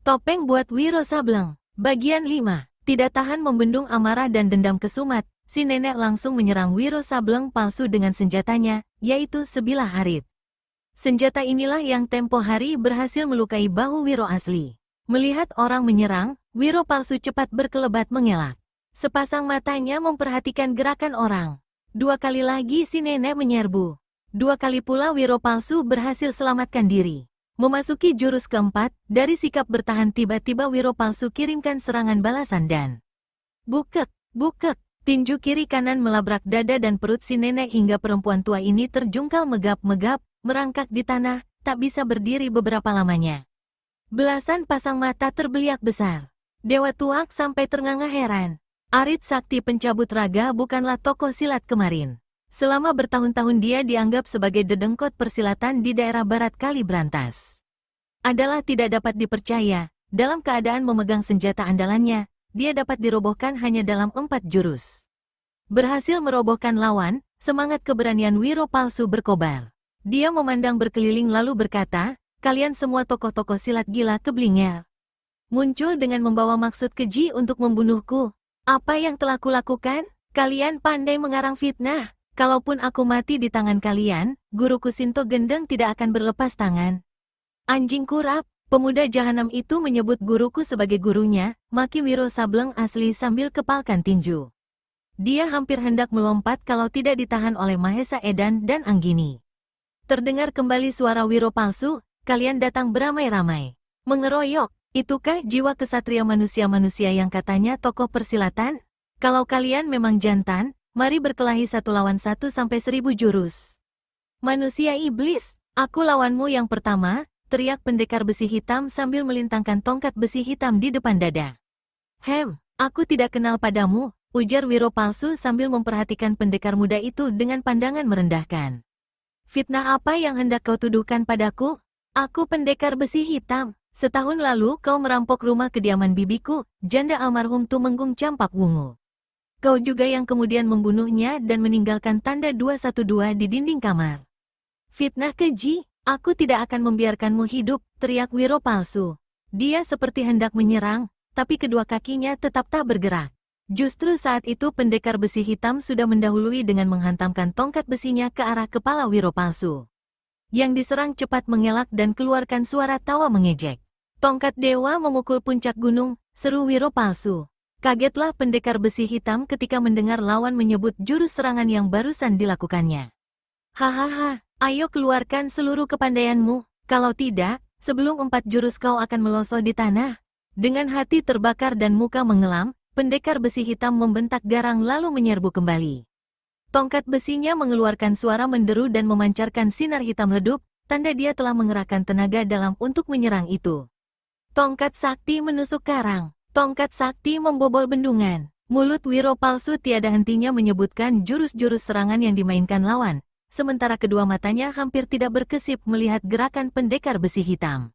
Topeng buat Wiro Sableng. Bagian 5. Tidak tahan membendung amarah dan dendam kesumat, si nenek langsung menyerang Wiro Sableng palsu dengan senjatanya, yaitu sebilah arit. Senjata inilah yang tempo hari berhasil melukai bahu Wiro asli. Melihat orang menyerang, Wiro palsu cepat berkelebat mengelak. Sepasang matanya memperhatikan gerakan orang. 2 kali lagi si nenek menyerbu. 2 kali pula Wiro palsu berhasil selamatkan diri. Memasuki jurus keempat, dari sikap bertahan tiba-tiba Wiro palsu kirimkan serangan balasan dan bukek, bukek. Tinju kiri kanan melabrak dada dan perut si nenek hingga perempuan tua ini terjungkal megap-megap, merangkak di tanah, tak bisa berdiri beberapa lamanya. Belasan pasang mata terbeliak besar. Dewa Tuak sampai ternganga heran. Arit Sakti pencabut raga bukanlah tokoh silat kemarin. Selama bertahun-tahun dia dianggap sebagai dedengkot persilatan di daerah barat Kalibrantas. Adalah tidak dapat dipercaya, dalam keadaan memegang senjata andalannya, dia dapat dirobohkan hanya dalam 4 jurus. Berhasil merobohkan lawan, semangat keberanian Wiro palsu berkobar. Dia memandang berkeliling lalu berkata, kalian semua tokoh-tokoh silat gila keblinger. Muncul dengan membawa maksud keji untuk membunuhku. Apa yang telah kulakukan? Kalian pandai mengarang fitnah. Kalaupun aku mati di tangan kalian, guruku Sinto Gendeng tidak akan berlepas tangan. Anjing kurap, pemuda jahanam itu menyebut guruku sebagai gurunya, maki Wiro Sableng asli sambil kepalkan tinju. Dia hampir hendak melompat kalau tidak ditahan oleh Mahesa Edan dan Anggini. Terdengar kembali suara Wiro palsu, kalian datang beramai-ramai. Mengeroyok, itukah jiwa kesatria manusia-manusia yang katanya tokoh persilatan? Kalau kalian memang jantan, mari berkelahi 1 lawan 1 sampai 1000 jurus. Manusia iblis, aku lawanmu yang pertama, teriak pendekar besi hitam sambil melintangkan tongkat besi hitam di depan dada. Aku tidak kenal padamu, ujar Wiro palsu sambil memperhatikan pendekar muda itu dengan pandangan merendahkan. Fitnah apa yang hendak kau tuduhkan padaku? Aku pendekar besi hitam. Setahun lalu kau merampok rumah kediaman bibiku, janda almarhum Tumenggung Campak Wungu. Kau juga yang kemudian membunuhnya dan meninggalkan tanda 212 di dinding kamar. Fitnah keji, aku tidak akan membiarkanmu hidup, teriak Wiro palsu. Dia seperti hendak menyerang, tapi kedua kakinya tetap tak bergerak. Justru saat itu pendekar besi hitam sudah mendahului dengan menghantamkan tongkat besinya ke arah kepala Wiro palsu. Yang diserang cepat mengelak dan keluarkan suara tawa mengejek. Tongkat dewa memukul puncak gunung, seru Wiro palsu. Kagetlah pendekar besi hitam ketika mendengar lawan menyebut jurus serangan yang barusan dilakukannya. Hahaha, ayo keluarkan seluruh kepandaianmu, kalau tidak, sebelum 4 jurus kau akan melosot di tanah. Dengan hati terbakar dan muka mengelam, pendekar besi hitam membentak garang lalu menyerbu kembali. Tongkat besinya mengeluarkan suara menderu dan memancarkan sinar hitam redup, tanda dia telah mengerahkan tenaga dalam untuk menyerang itu. Tongkat sakti menusuk karang. Tongkat sakti membobol bendungan. Mulut Wiro palsu tiada hentinya menyebutkan jurus-jurus serangan yang dimainkan lawan, sementara kedua matanya hampir tidak berkesip melihat gerakan pendekar besi hitam.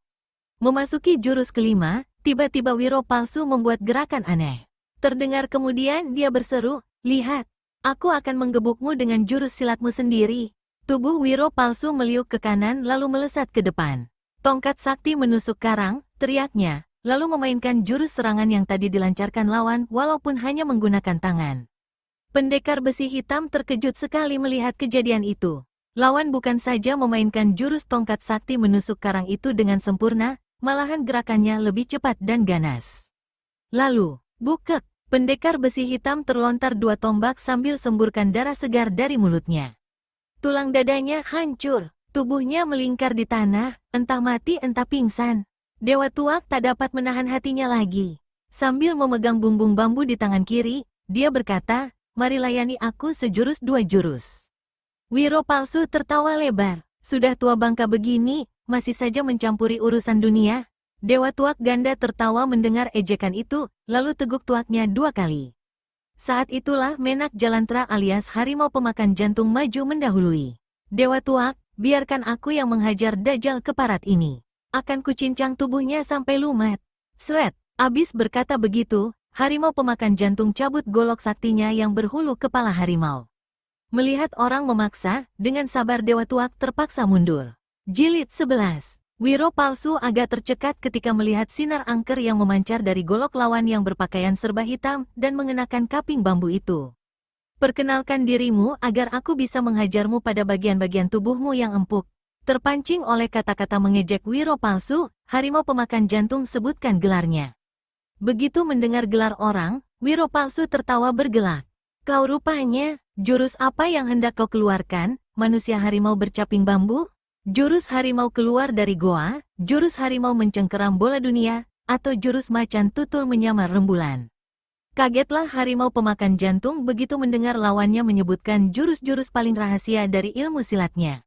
Memasuki jurus kelima, tiba-tiba Wiro palsu membuat gerakan aneh. Terdengar kemudian dia berseru, lihat, aku akan menggebukmu dengan jurus silatmu sendiri. Tubuh Wiro palsu meliuk ke kanan lalu melesat ke depan. Tongkat sakti menusuk karang, teriaknya. Lalu memainkan jurus serangan yang tadi dilancarkan lawan walaupun hanya menggunakan tangan. Pendekar besi hitam terkejut sekali melihat kejadian itu. Lawan bukan saja memainkan jurus tongkat sakti menusuk karang itu dengan sempurna, malahan gerakannya lebih cepat dan ganas. Lalu, bukek, pendekar besi hitam terlontar 2 tombak sambil semburkan darah segar dari mulutnya. Tulang dadanya hancur, tubuhnya melingkar di tanah, entah mati entah pingsan. Dewa Tuak tak dapat menahan hatinya lagi. Sambil memegang bumbung bambu di tangan kiri, dia berkata, mari layani aku sejurus 2 jurus. Wiro palsu tertawa lebar. Sudah tua bangka begini, masih saja mencampuri urusan dunia. Dewa Tuak ganda tertawa mendengar ejekan itu, lalu teguk tuaknya 2 kali. Saat itulah Menak Jalantra alias harimau pemakan jantung maju mendahului. Dewa Tuak, biarkan aku yang menghajar Dajjal keparat ini. Akan kucincang tubuhnya sampai lumat. Sret, abis berkata begitu, harimau pemakan jantung cabut golok saktinya yang berhulu kepala harimau. Melihat orang memaksa, dengan sabar Dewa Tuak terpaksa mundur. Jilid 11. Wiro palsu agak tercekat ketika melihat sinar angker yang memancar dari golok lawan yang berpakaian serba hitam dan mengenakan kaping bambu itu. Perkenalkan dirimu agar aku bisa menghajarmu pada bagian-bagian tubuhmu yang empuk. Terpancing oleh kata-kata mengejek Wiro palsu, harimau pemakan jantung sebutkan gelarnya. Begitu mendengar gelar orang, Wiro palsu tertawa bergelak. Kau rupanya, jurus apa yang hendak kau keluarkan, manusia harimau bercaping bambu? Jurus harimau keluar dari goa, jurus harimau mencengkeram bola dunia, atau jurus macan tutul menyamar rembulan. Kagetlah harimau pemakan jantung begitu mendengar lawannya menyebutkan jurus-jurus paling rahasia dari ilmu silatnya.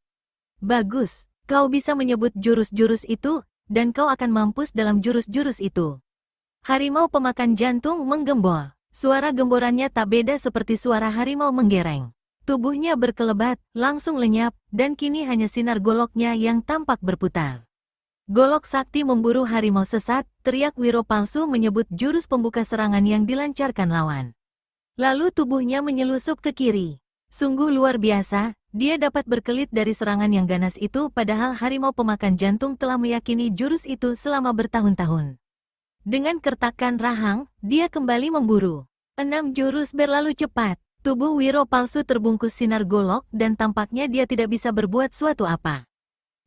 Bagus, kau bisa menyebut jurus-jurus itu, dan kau akan mampus dalam jurus-jurus itu. Harimau pemakan jantung menggembor. Suara gemborannya tak beda seperti suara harimau menggereng. Tubuhnya berkelebat, langsung lenyap, dan kini hanya sinar goloknya yang tampak berputar. Golok sakti memburu harimau sesat, teriak Wiro palsu menyebut jurus pembuka serangan yang dilancarkan lawan. Lalu tubuhnya menyelusup ke kiri. Sungguh luar biasa, dia dapat berkelit dari serangan yang ganas itu padahal harimau pemakan jantung telah meyakini jurus itu selama bertahun-tahun. Dengan kertakan rahang, dia kembali memburu. 6 jurus berlalu cepat. Tubuh Wiro palsu terbungkus sinar golok dan tampaknya dia tidak bisa berbuat suatu apa.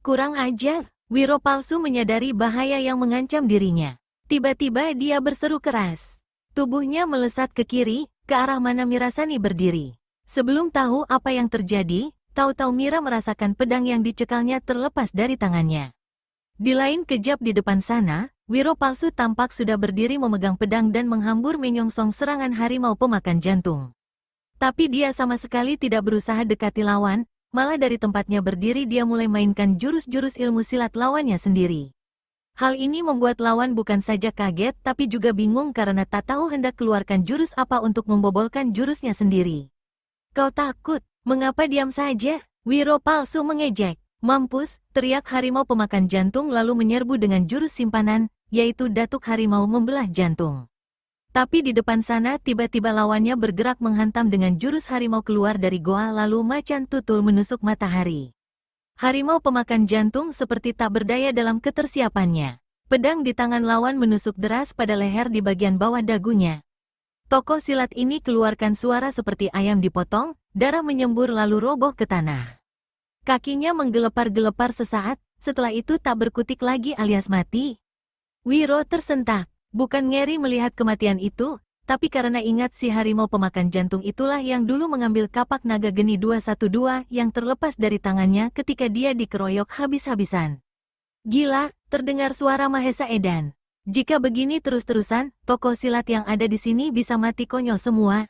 Kurang ajar, Wiro palsu menyadari bahaya yang mengancam dirinya. Tiba-tiba dia berseru keras. Tubuhnya melesat ke kiri, ke arah mana Mirasani berdiri. Sebelum tahu apa yang terjadi, tahu-tahu Mira merasakan pedang yang dicekalnya terlepas dari tangannya. Di lain kejap di depan sana, Wiro palsu tampak sudah berdiri memegang pedang dan menghambur menyongsong serangan harimau pemakan jantung. Tapi dia sama sekali tidak berusaha dekati lawan, malah dari tempatnya berdiri dia mulai mainkan jurus-jurus ilmu silat lawannya sendiri. Hal ini membuat lawan bukan saja kaget tapi juga bingung karena tak tahu hendak keluarkan jurus apa untuk membobolkan jurusnya sendiri. Kau takut? Mengapa diam saja? Wiro palsu mengejek. Mampus, teriak harimau pemakan jantung lalu menyerbu dengan jurus simpanan, yaitu datuk harimau membelah jantung. Tapi di depan sana tiba-tiba lawannya bergerak menghantam dengan jurus harimau keluar dari goa lalu macan tutul menusuk matahari. Harimau pemakan jantung seperti tak berdaya dalam ketersiapannya. Pedang di tangan lawan menusuk deras pada leher di bagian bawah dagunya. Tokoh silat ini keluarkan suara seperti ayam dipotong, darah menyembur lalu roboh ke tanah. Kakinya menggelepar-gelepar sesaat, setelah itu tak berkutik lagi alias mati. Wiro tersentak, bukan ngeri melihat kematian itu, tapi karena ingat si harimau pemakan jantung itulah yang dulu mengambil kapak naga geni 212 yang terlepas dari tangannya ketika dia dikeroyok habis-habisan. Gila, terdengar suara Mahesa Edan. Jika begini terus-terusan, tokoh silat yang ada di sini bisa mati konyol semua.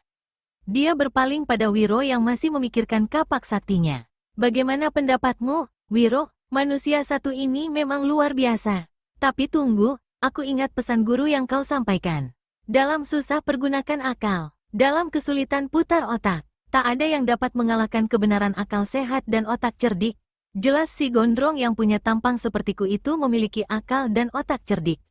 Dia berpaling pada Wiro yang masih memikirkan kapak saktinya. Bagaimana pendapatmu, Wiro? Manusia satu ini memang luar biasa. Tapi tunggu, aku ingat pesan guru yang kau sampaikan. Dalam susah pergunakan akal, dalam kesulitan putar otak. Tak ada yang dapat mengalahkan kebenaran akal sehat dan otak cerdik. Jelas si gondrong yang punya tampang sepertiku itu memiliki akal dan otak cerdik.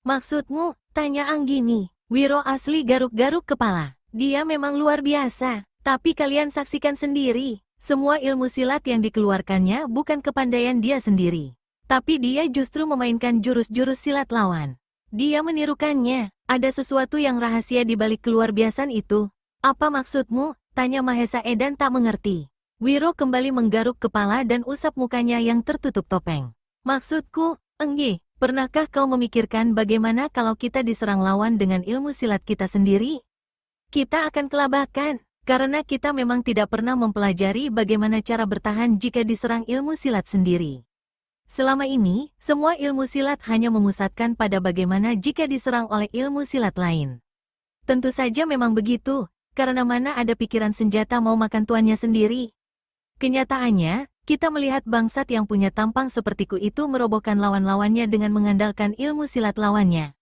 Maksudmu? Tanya Anggini. Wiro asli garuk-garuk kepala. Dia memang luar biasa, tapi kalian saksikan sendiri. Semua ilmu silat yang dikeluarkannya bukan kepandaian dia sendiri. Tapi dia justru memainkan jurus-jurus silat lawan. Dia menirukannya. Ada sesuatu yang rahasia di balik keluar biasan itu. Apa maksudmu? Tanya Mahesa Edan tak mengerti. Wiro kembali menggaruk kepala dan usap mukanya yang tertutup topeng. Maksudku, Enggi, pernahkah kau memikirkan bagaimana kalau kita diserang lawan dengan ilmu silat kita sendiri? Kita akan kelabakan. Karena kita memang tidak pernah mempelajari bagaimana cara bertahan jika diserang ilmu silat sendiri. Selama ini, semua ilmu silat hanya memusatkan pada bagaimana jika diserang oleh ilmu silat lain. Tentu saja memang begitu, karena mana ada pikiran senjata mau makan tuannya sendiri. Kenyataannya, kita melihat bangsat yang punya tampang sepertiku itu merobohkan lawan-lawannya dengan mengandalkan ilmu silat lawannya.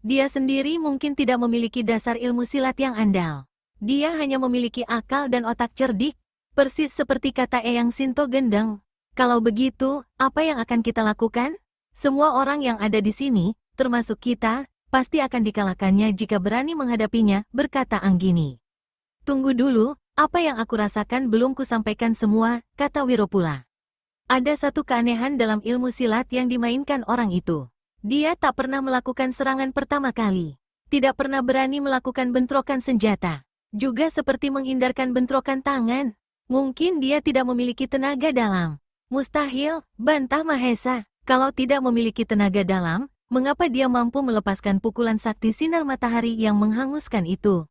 Dia sendiri mungkin tidak memiliki dasar ilmu silat yang andal. Dia hanya memiliki akal dan otak cerdik, persis seperti kata Eyang Sinto Gendeng. Kalau begitu, apa yang akan kita lakukan? Semua orang yang ada di sini, termasuk kita, pasti akan dikalahkannya jika berani menghadapinya, berkata Anggini. Tunggu dulu, apa yang aku rasakan belum kusampaikan semua, kata Wiro pula. Ada satu keanehan dalam ilmu silat yang dimainkan orang itu. Dia tak pernah melakukan serangan pertama kali. Tidak pernah berani melakukan bentrokan senjata. Juga seperti menghindarkan bentrokan tangan. Mungkin dia tidak memiliki tenaga dalam. Mustahil, bantah Mahesa. Kalau tidak memiliki tenaga dalam, mengapa dia mampu melepaskan pukulan sakti sinar matahari yang menghanguskan itu?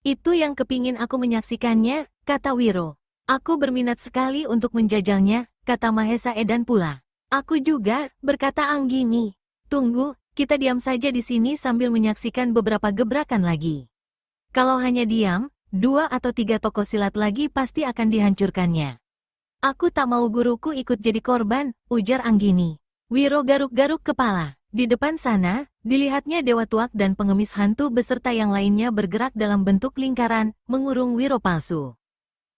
Itu yang kepingin aku menyaksikannya, kata Wiro. Aku berminat sekali untuk menjajalnya, kata Mahesa Edan pula. Aku juga, berkata Anggini. Tunggu, kita diam saja di sini sambil menyaksikan beberapa gebrakan lagi. Kalau hanya diam, 2 atau 3 toko silat lagi pasti akan dihancurkannya. Aku tak mau guruku ikut jadi korban, ujar Anggini. Wiro garuk-garuk kepala. Di depan sana, dilihatnya Dewa Tuak dan pengemis hantu beserta yang lainnya bergerak dalam bentuk lingkaran, mengurung Wiro palsu.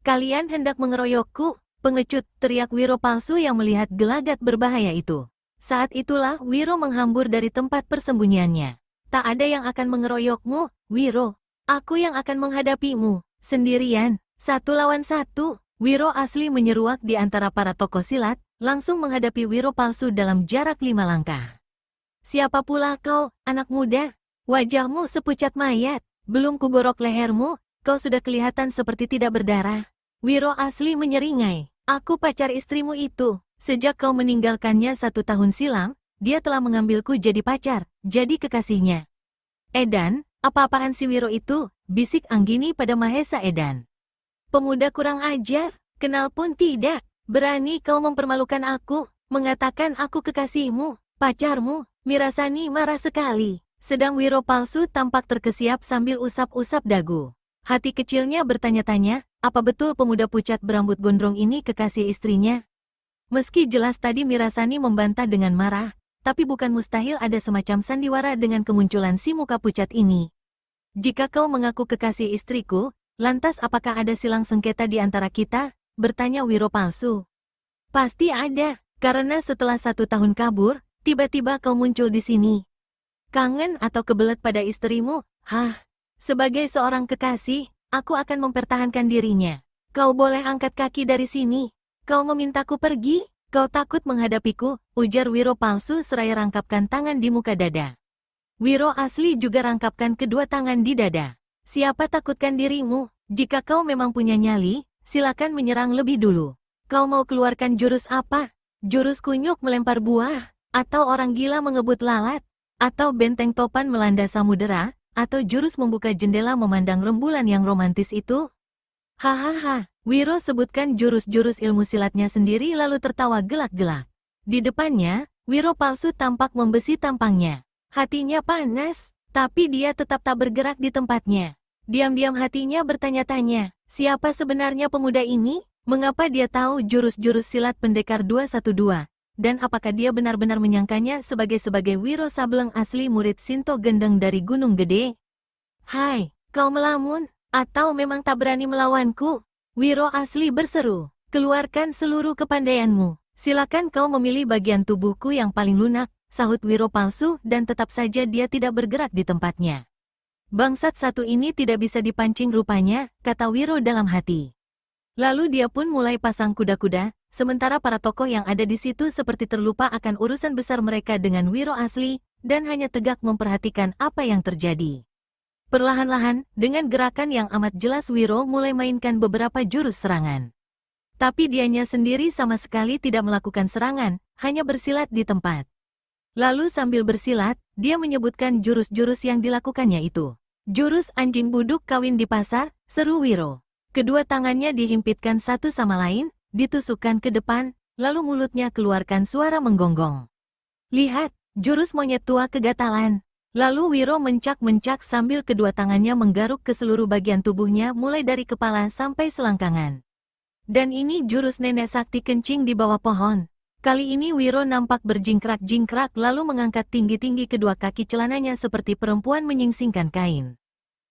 Kalian hendak mengeroyokku, pengecut, teriak Wiro palsu yang melihat gelagat berbahaya itu. Saat itulah Wiro menghambur dari tempat persembunyiannya. Tak ada yang akan mengeroyokmu, Wiro. Aku yang akan menghadapimu, sendirian, 1 lawan 1. Wiro asli menyeruak di antara para tokoh silat, langsung menghadapi Wiro palsu dalam jarak 5 langkah. Siapa pula kau, anak muda? Wajahmu sepucat mayat, belum kugorok lehermu, kau sudah kelihatan seperti tidak berdarah. Wiro asli menyeringai. Aku pacar istrimu itu. Sejak kau meninggalkannya 1 tahun silam, dia telah mengambilku jadi pacar, jadi kekasihnya. Edan, apa-apaan si Wiro itu? Bisik Anggini pada Mahesa Edan. Pemuda kurang ajar, kenal pun tidak. Berani kau mempermalukan aku, mengatakan aku kekasihmu, pacarmu. Mirasani marah sekali. Sedang Wiro palsu tampak terkesiap sambil usap-usap dagu. Hati kecilnya bertanya-tanya, apa betul pemuda pucat berambut gondrong ini kekasih istrinya? Meski jelas tadi Mirasani membantah dengan marah, tapi bukan mustahil ada semacam sandiwara dengan kemunculan si muka pucat ini. Jika kau mengaku kekasih istriku, lantas apakah ada silang sengketa di antara kita? Bertanya Wiro palsu. Pasti ada, karena setelah 1 tahun kabur, tiba-tiba kau muncul di sini. Kangen atau kebelet pada istrimu? Hah? Sebagai seorang kekasih, aku akan mempertahankan dirinya. Kau boleh angkat kaki dari sini. Kau memintaku pergi? Kau takut menghadapiku? Ujar Wiro palsu seraya rangkapkan tangan di muka dada. Wiro asli juga rangkapkan kedua tangan di dada. Siapa takutkan dirimu? Jika kau memang punya nyali, silakan menyerang lebih dulu. Kau mau keluarkan jurus apa? Jurus kunyuk melempar buah? Atau orang gila mengebut lalat? Atau benteng topan melanda samudera? Atau jurus membuka jendela memandang rembulan yang romantis itu? Hahaha, Wiro sebutkan jurus-jurus ilmu silatnya sendiri lalu tertawa gelak-gelak. Di depannya, Wiro palsu tampak membesi tampangnya. Hatinya panas, tapi dia tetap tak bergerak di tempatnya. Diam-diam hatinya bertanya-tanya, siapa sebenarnya pemuda ini? Mengapa dia tahu jurus-jurus silat pendekar 212? Dan apakah dia benar-benar menyangkanya sebagai Wiro Sableng asli murid Sinto Gendeng dari Gunung Gede? Hai, kau melamun? Atau memang tak berani melawanku? Wiro asli berseru, keluarkan seluruh kepandaianmu. Silakan kau memilih bagian tubuhku yang paling lunak, sahut Wiro palsu dan tetap saja dia tidak bergerak di tempatnya. Bangsat satu ini tidak bisa dipancing rupanya, kata Wiro dalam hati. Lalu dia pun mulai pasang kuda-kuda, sementara para tokoh yang ada di situ seperti terlupa akan urusan besar mereka dengan Wiro asli, dan hanya tegak memperhatikan apa yang terjadi. Perlahan-lahan, dengan gerakan yang amat jelas Wiro mulai mainkan beberapa jurus serangan. Tapi dianya sendiri sama sekali tidak melakukan serangan, hanya bersilat di tempat. Lalu sambil bersilat, dia menyebutkan jurus-jurus yang dilakukannya itu. Jurus anjing buduk kawin di pasar, seru Wiro. Kedua tangannya dihimpitkan satu sama lain, ditusukkan ke depan, lalu mulutnya keluarkan suara menggonggong. Lihat, jurus monyet tua kegatalan. Lalu Wiro mencak-mencak sambil kedua tangannya menggaruk ke seluruh bagian tubuhnya mulai dari kepala sampai selangkangan. Dan ini jurus nenek sakti kencing di bawah pohon. Kali ini Wiro nampak berjingkrak-jingkrak lalu mengangkat tinggi-tinggi kedua kaki celananya seperti perempuan menyingsingkan kain.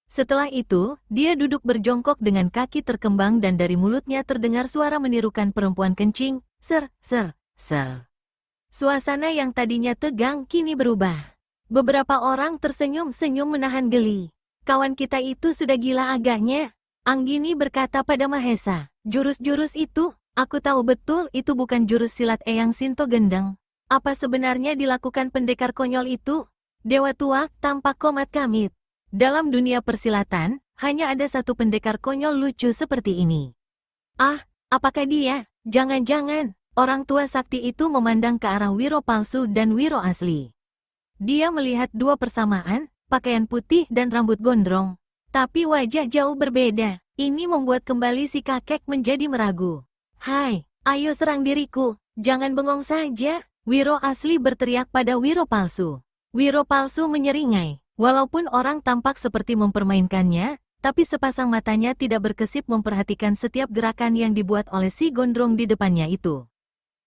Setelah itu, dia duduk berjongkok dengan kaki terkembang dan dari mulutnya terdengar suara menirukan perempuan kencing, ser, ser, ser. Suasana yang tadinya tegang kini berubah. Beberapa orang tersenyum-senyum menahan geli. Kawan kita itu sudah gila agaknya. Anggini berkata pada Mahesa, jurus-jurus itu, Aku tahu betul itu bukan jurus silat Eyang Sinto Gendeng. Apa sebenarnya dilakukan pendekar konyol itu? Dewa tua tampak komat kamit. Dalam dunia persilatan, hanya ada satu pendekar konyol lucu seperti ini. Ah, apakah dia? Jangan-jangan, orang tua sakti itu memandang ke arah Wiro palsu dan Wiro asli. Dia melihat dua persamaan, pakaian putih dan rambut gondrong. Tapi wajah jauh berbeda. Ini membuat kembali si kakek menjadi meragu. Hai, ayo serang diriku, jangan bengong saja. Wiro asli berteriak pada Wiro palsu. Wiro palsu menyeringai. Walaupun orang tampak seperti mempermainkannya, tapi sepasang matanya tidak berkesip memperhatikan setiap gerakan yang dibuat oleh si gondrong di depannya itu.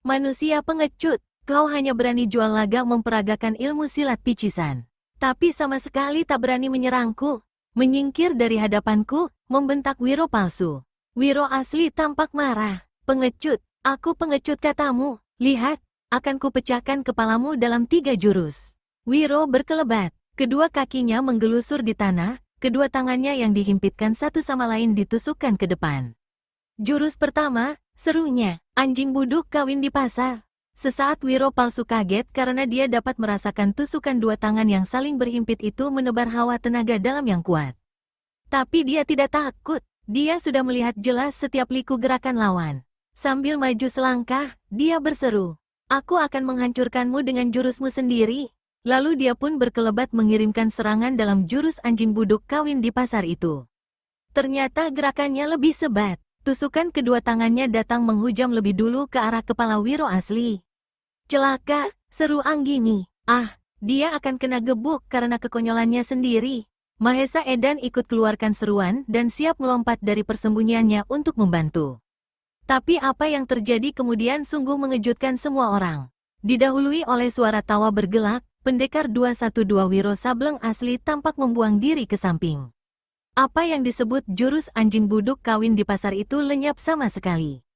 Manusia pengecut, kau hanya berani jual laga memperagakan ilmu silat picisan. Tapi sama sekali tak berani menyerangku. Menyingkir dari hadapanku, membentak Wiro palsu. Wiro asli tampak marah. Pengecut, aku pengecut katamu. Lihat, akan kupecahkan kepalamu dalam 3 jurus. Wiro berkelebat. Kedua kakinya menggelusur di tanah, kedua tangannya yang dihimpitkan satu sama lain ditusukkan ke depan. Jurus pertama, serunya, anjing buduk kawin di pasar. Sesaat Wiro palsu kaget karena dia dapat merasakan tusukan dua tangan yang saling berhimpit itu menebar hawa tenaga dalam yang kuat. Tapi dia tidak takut, dia sudah melihat jelas setiap liku gerakan lawan. Sambil maju selangkah, dia berseru, "Aku akan menghancurkanmu dengan jurusmu sendiri." Lalu dia pun berkelebat mengirimkan serangan dalam jurus anjing buduk kawin di pasar itu. Ternyata gerakannya lebih sebat. Tusukan kedua tangannya datang menghujam lebih dulu ke arah kepala Wiro asli. Celaka, seru Anggini. Ah, dia akan kena gebuk karena kekonyolannya sendiri. Mahesa Edan ikut keluarkan seruan dan siap melompat dari persembunyiannya untuk membantu. Tapi apa yang terjadi kemudian sungguh mengejutkan semua orang. Didahului oleh suara tawa bergelak, pendekar 212 Wiro Sableng asli tampak membuang diri ke samping. Apa yang disebut jurus anjing buduk kawin di pasar itu lenyap sama sekali.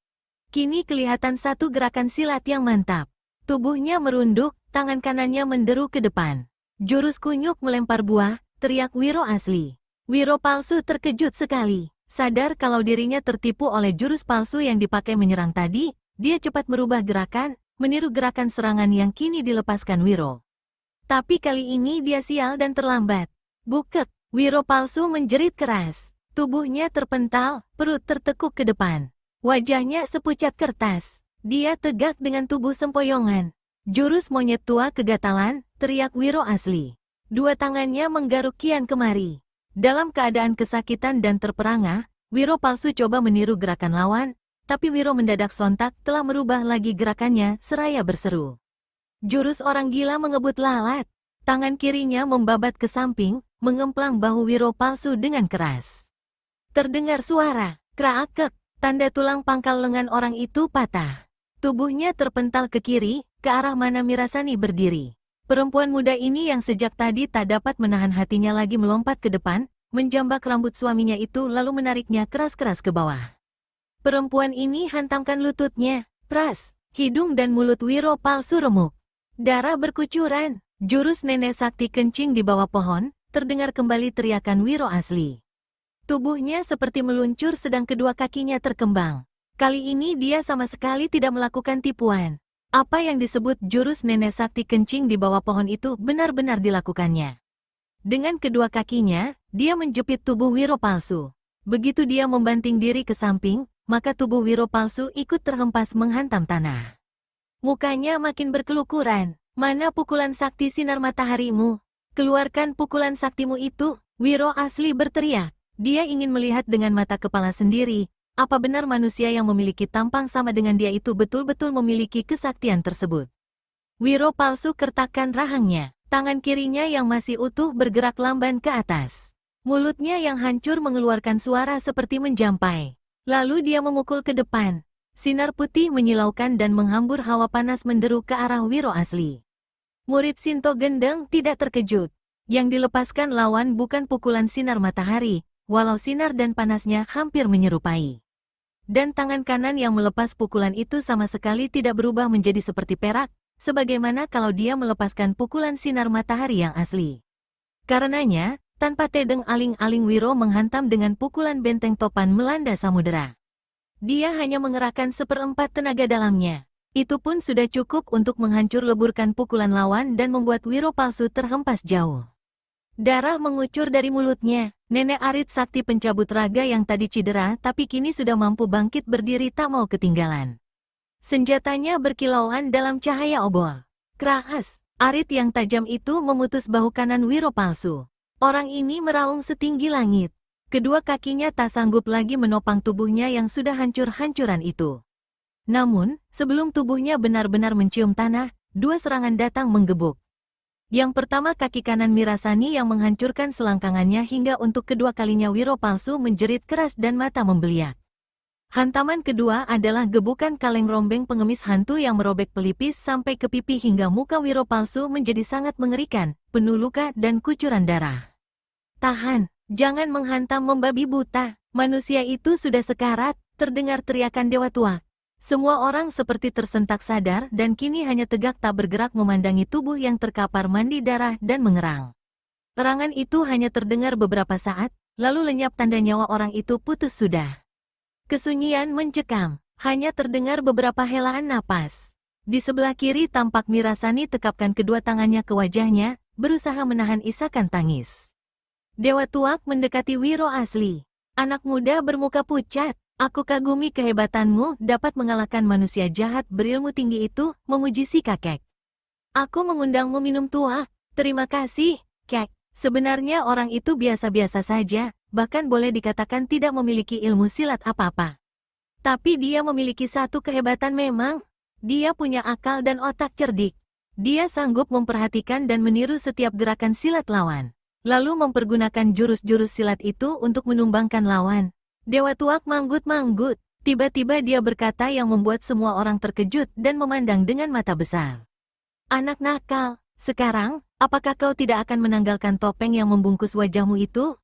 Kini kelihatan satu gerakan silat yang mantap. Tubuhnya merunduk, tangan kanannya menderu ke depan. Jurus kunyuk melempar buah, teriak Wiro asli. Wiro palsu terkejut sekali. Sadar kalau dirinya tertipu oleh jurus palsu yang dipakai menyerang tadi, dia cepat merubah gerakan, meniru gerakan serangan yang kini dilepaskan Wiro. Tapi kali ini dia sial dan terlambat. Bukek, Wiro palsu menjerit keras. Tubuhnya terpental, perut tertekuk ke depan. Wajahnya sepucat kertas. Dia tegak dengan tubuh sempoyongan. Jurus monyet tua kegatalan, teriak Wiro asli. Dua tangannya menggaruk kian kemari. Dalam keadaan kesakitan dan terperangah, Wiro palsu coba meniru gerakan lawan, tapi Wiro mendadak sontak telah merubah lagi gerakannya seraya berseru. Jurus orang gila mengebut lalat. Tangan kirinya membabat ke samping, mengemplang bahu Wiro palsu dengan keras. Terdengar suara, kraakek, tanda tulang pangkal lengan orang itu patah. Tubuhnya terpental ke kiri, ke arah mana Mirasani berdiri. Perempuan muda ini yang sejak tadi tak dapat menahan hatinya lagi melompat ke depan, menjambak rambut suaminya itu lalu menariknya keras-keras ke bawah. Perempuan ini hantamkan lututnya, pras, hidung dan mulut Wiro palsu remuk. Darah berkucuran, jurus nenek sakti kencing di bawah pohon, terdengar kembali teriakan Wiro asli. Tubuhnya seperti meluncur sedang kedua kakinya terkembang. Kali ini dia sama sekali tidak melakukan tipuan. Apa yang disebut jurus nenek sakti kencing di bawah pohon itu benar-benar dilakukannya. Dengan kedua kakinya, dia menjepit tubuh Wiro palsu. Begitu dia membanting diri ke samping, maka tubuh Wiro palsu ikut terhempas menghantam tanah. Mukanya makin berkelukuran. Mana pukulan sakti sinar mataharimu? Keluarkan pukulan saktimu itu, Wiro asli berteriak. Dia ingin melihat dengan mata kepala sendiri, apa benar manusia yang memiliki tampang sama dengan dia itu betul-betul memiliki kesaktian tersebut. Wiro palsu kertakkan rahangnya, tangan kirinya yang masih utuh bergerak lamban ke atas. Mulutnya yang hancur mengeluarkan suara seperti menjampai. Lalu dia memukul ke depan. Sinar putih menyilaukan dan menghambur hawa panas menderu ke arah Wiro asli. Murid Sinto Gendeng tidak terkejut. Yang dilepaskan lawan bukan pukulan sinar matahari, walau sinar dan panasnya hampir menyerupai. Dan tangan kanan yang melepas pukulan itu sama sekali tidak berubah menjadi seperti perak, sebagaimana kalau dia melepaskan pukulan sinar matahari yang asli. Karenanya, tanpa tedeng aling-aling Wiro menghantam dengan pukulan benteng topan melanda samudera. Dia hanya mengerahkan 1/4 tenaga dalamnya. Itu pun sudah cukup untuk menghancur leburkan pukulan lawan dan membuat Wiro palsu terhempas jauh. Darah mengucur dari mulutnya. Nenek Arit Sakti pencabut raga yang tadi cedera tapi kini sudah mampu bangkit berdiri tak mau ketinggalan. Senjatanya berkilauan dalam cahaya obor. Keras, arit yang tajam itu memutus bahu kanan Wiro palsu. Orang ini meraung setinggi langit. Kedua kakinya tak sanggup lagi menopang tubuhnya yang sudah hancur-hancuran itu. Namun, sebelum tubuhnya benar-benar mencium tanah, dua serangan datang menggebuk. Yang pertama kaki kanan Mirasani yang menghancurkan selangkangannya hingga untuk kedua kalinya Wiro palsu menjerit keras dan mata membeliak. Hantaman kedua adalah gebukan kaleng rombeng pengemis hantu yang merobek pelipis sampai ke pipi hingga muka Wiro palsu menjadi sangat mengerikan, penuh luka dan kucuran darah. Tahan, jangan menghantam membabi buta. Manusia itu sudah sekarat, terdengar teriakan Dewa Tua. Semua orang seperti tersentak sadar dan kini hanya tegak tak bergerak memandangi tubuh yang terkapar mandi darah dan mengerang. Erangan itu hanya terdengar beberapa saat, lalu lenyap tanda nyawa orang itu putus sudah. Kesunyian mencekam, hanya terdengar beberapa helaan napas. Di sebelah kiri tampak Mirasani tekapkan kedua tangannya ke wajahnya, berusaha menahan isakan tangis. Dewa Tuak mendekati Wiro asli. Anak muda bermuka pucat, aku kagumi kehebatanmu dapat mengalahkan manusia jahat berilmu tinggi itu, memuji si kakek. Aku mengundangmu minum tuak. Terima kasih, kek. Sebenarnya orang itu biasa-biasa saja, bahkan boleh dikatakan tidak memiliki ilmu silat apa-apa. Tapi dia memiliki satu kehebatan memang. Dia punya akal dan otak cerdik. Dia sanggup memperhatikan dan meniru setiap gerakan silat lawan. Lalu mempergunakan jurus-jurus silat itu untuk menumbangkan lawan. Dewa Tuak manggut-manggut. Tiba-tiba dia berkata yang membuat semua orang terkejut dan memandang dengan mata besar. Anak nakal, sekarang, apakah kau tidak akan menanggalkan topeng yang membungkus wajahmu itu?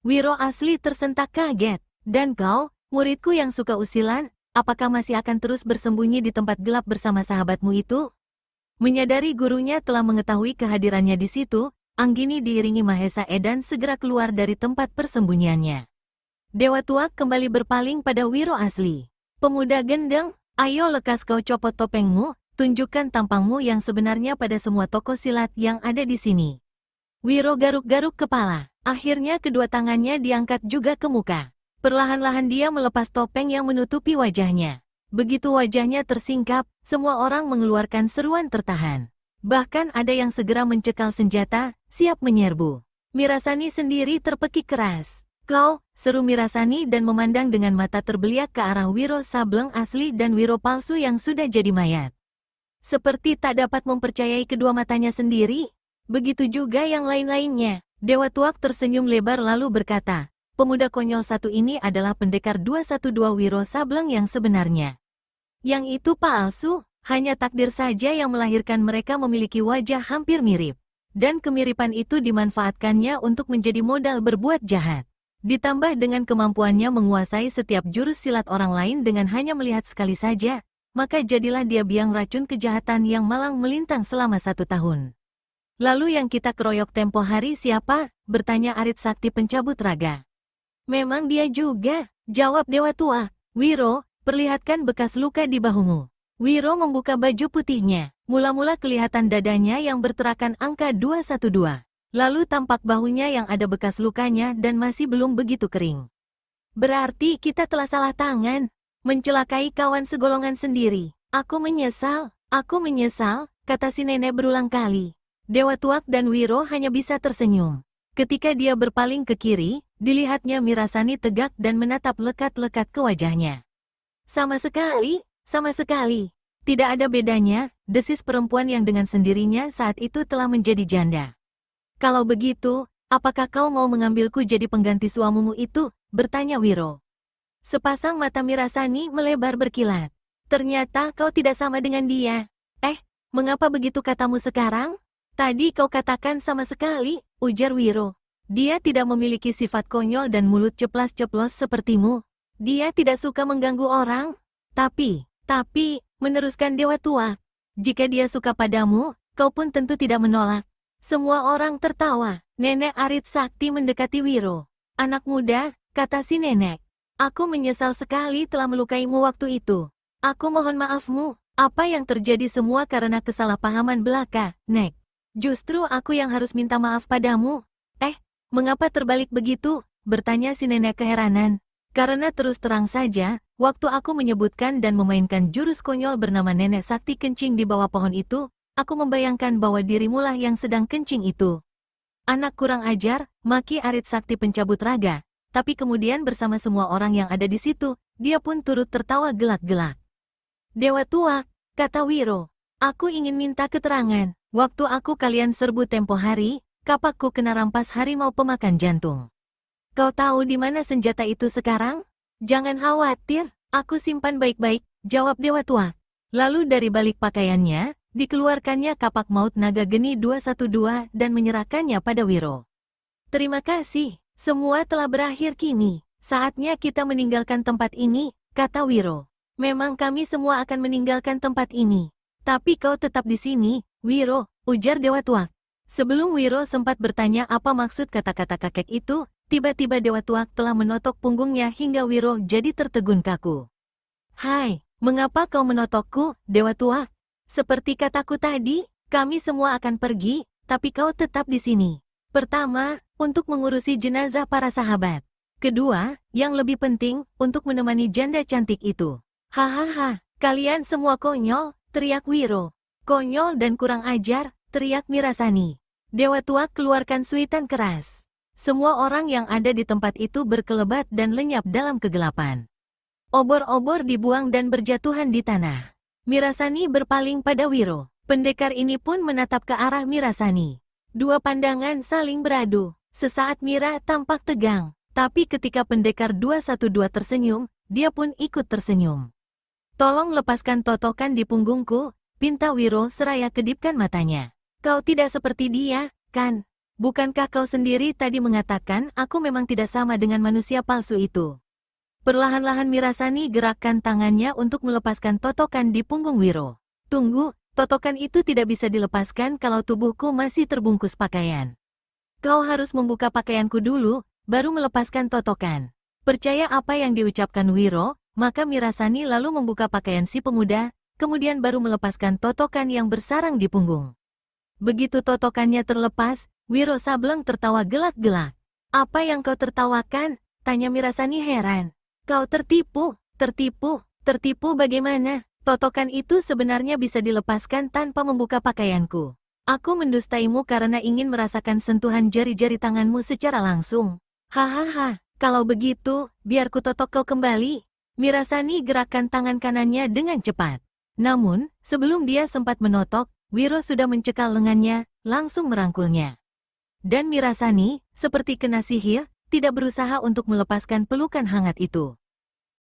Wiro asli tersentak kaget. Dan kau, muridku yang suka usilan, apakah masih akan terus bersembunyi di tempat gelap bersama sahabatmu itu? Menyadari gurunya telah mengetahui kehadirannya di situ, Anggini diiringi Mahesa Edan segera keluar dari tempat persembunyiannya. Dewa Tuak kembali berpaling pada Wiro asli. Pemuda gendeng, ayo lekas kau copot topengmu, tunjukkan tampangmu yang sebenarnya pada semua tokoh silat yang ada di sini. Wiro garuk-garuk kepala. Akhirnya kedua tangannya diangkat juga ke muka. Perlahan-lahan dia melepas topeng yang menutupi wajahnya. Begitu wajahnya tersingkap, semua orang mengeluarkan seruan tertahan. Bahkan ada yang segera mencekal senjata, siap menyerbu. Mirasani sendiri terpekik keras. Kau, seru Mirasani dan memandang dengan mata terbeliak ke arah Wiro Sableng asli dan Wiro palsu yang sudah jadi mayat. Seperti tak dapat mempercayai kedua matanya sendiri. Begitu juga yang lain-lainnya. Dewa Tuak tersenyum lebar lalu berkata, pemuda konyol satu ini adalah pendekar 212 Wiro Sableng yang sebenarnya. Yang itu palsu, hanya takdir saja yang melahirkan mereka memiliki wajah hampir mirip. Dan kemiripan itu dimanfaatkannya untuk menjadi modal berbuat jahat. Ditambah dengan kemampuannya menguasai setiap jurus silat orang lain dengan hanya melihat sekali saja, maka jadilah dia biang racun kejahatan yang malang melintang selama 1 tahun. Lalu yang kita keroyok tempo hari siapa? Bertanya Arit Sakti pencabut raga. Memang dia juga, jawab Dewa Tua. Wiro, perlihatkan bekas luka di bahumu. Wiro membuka baju putihnya. Mula-mula kelihatan dadanya yang berterakan angka 212. Lalu tampak bahunya yang ada bekas lukanya dan masih belum begitu kering. Berarti kita telah salah tangan. Mencelakai kawan segolongan sendiri. Aku menyesal, kata si nenek berulang kali. Dewa Tuak dan Wiro hanya bisa tersenyum. Ketika dia berpaling ke kiri, dilihatnya Mirasani tegak dan menatap lekat-lekat ke wajahnya. Sama sekali. Tidak ada bedanya, desis perempuan yang dengan sendirinya saat itu telah menjadi janda. Kalau begitu, apakah kau mau mengambilku jadi pengganti suamimu itu? Bertanya Wiro. Sepasang mata Mirasani melebar berkilat. Ternyata kau tidak sama dengan dia. Mengapa begitu katamu sekarang? Tadi kau katakan sama sekali, ujar Wiro. Dia tidak memiliki sifat konyol dan mulut ceplas-ceplos sepertimu. Dia tidak suka mengganggu orang. Tapi, meneruskan Dewa Tua, jika dia suka padamu, kau pun tentu tidak menolak. Semua orang tertawa. Nenek Arit Sakti mendekati Wiro. Anak muda, kata si nenek. Aku menyesal sekali telah melukaimu waktu itu. Aku mohon maafmu. Apa yang terjadi semua karena kesalahpahaman belaka, Nek. Justru aku yang harus minta maaf padamu. Mengapa terbalik begitu? Bertanya si nenek keheranan. Karena terus terang saja, waktu aku menyebutkan dan memainkan jurus konyol bernama nenek sakti kencing di bawah pohon itu, aku membayangkan bahwa dirimulah yang sedang kencing itu. Anak kurang ajar, maki Arit Sakti pencabut raga. Tapi kemudian bersama semua orang yang ada di situ, dia pun turut tertawa gelak-gelak. Dewa Tuak, kata Wiro. Aku ingin minta keterangan. Waktu aku kalian serbu tempo hari, kapakku kena rampas harimau pemakan jantung. Kau tahu di mana senjata itu sekarang? Jangan khawatir, aku simpan baik-baik, jawab Dewa Tuak. Lalu dari balik pakaiannya, dikeluarkannya kapak maut naga geni 212 dan menyerahkannya pada Wiro. Terima kasih, semua telah berakhir kini. Saatnya kita meninggalkan tempat ini, kata Wiro. Memang kami semua akan meninggalkan tempat ini. Tapi kau tetap di sini, Wiro, ujar Dewa Tuak. Sebelum Wiro sempat bertanya apa maksud kata-kata kakek itu, tiba-tiba Dewa Tuak telah menotok punggungnya hingga Wiro jadi tertegun kaku. Hai, mengapa kau menotokku, Dewa Tuak? Seperti kataku tadi, kami semua akan pergi, tapi kau tetap di sini. Pertama, untuk mengurusi jenazah para sahabat. Kedua, yang lebih penting, untuk menemani janda cantik itu. Hahaha, kalian semua konyol, teriak Wiro. Konyol dan kurang ajar, teriak Mirasani. Dewa Tuak keluarkan suitan keras. Semua orang yang ada di tempat itu berkelebat dan lenyap dalam kegelapan. Obor-obor dibuang dan berjatuhan di tanah. Mirasani berpaling pada Wiro. Pendekar ini pun menatap ke arah Mirasani. Dua pandangan saling beradu. Sesaat Mira tampak tegang. Tapi ketika pendekar 212 tersenyum, dia pun ikut tersenyum. Tolong lepaskan totokan di punggungku, pinta Wiro seraya kedipkan matanya. Kau tidak seperti dia, kan? Bukankah kau sendiri tadi mengatakan aku memang tidak sama dengan manusia palsu itu? Perlahan-lahan Mirasani gerakkan tangannya untuk melepaskan totokan di punggung Wiro. Tunggu, totokan itu tidak bisa dilepaskan kalau tubuhku masih terbungkus pakaian. Kau harus membuka pakaianku dulu, baru melepaskan totokan. Percaya apa yang diucapkan Wiro, maka Mirasani lalu membuka pakaian si pemuda, kemudian baru melepaskan totokan yang bersarang di punggung. Begitu totokannya terlepas, Wiro Sableng tertawa gelak-gelak. Apa yang kau tertawakan? Tanya Mirasani heran. Kau tertipu, tertipu bagaimana? Totokan itu sebenarnya bisa dilepaskan tanpa membuka pakaianku. Aku mendustaimu karena ingin merasakan sentuhan jari-jari tanganmu secara langsung. Hahaha, kalau begitu, biar ku totok kau kembali. Mirasani gerakkan tangan kanannya dengan cepat. Namun, sebelum dia sempat menotok, Wiro sudah mencekal lengannya, langsung merangkulnya. Dan Mirasani, seperti kena sihir, tidak berusaha untuk melepaskan pelukan hangat itu.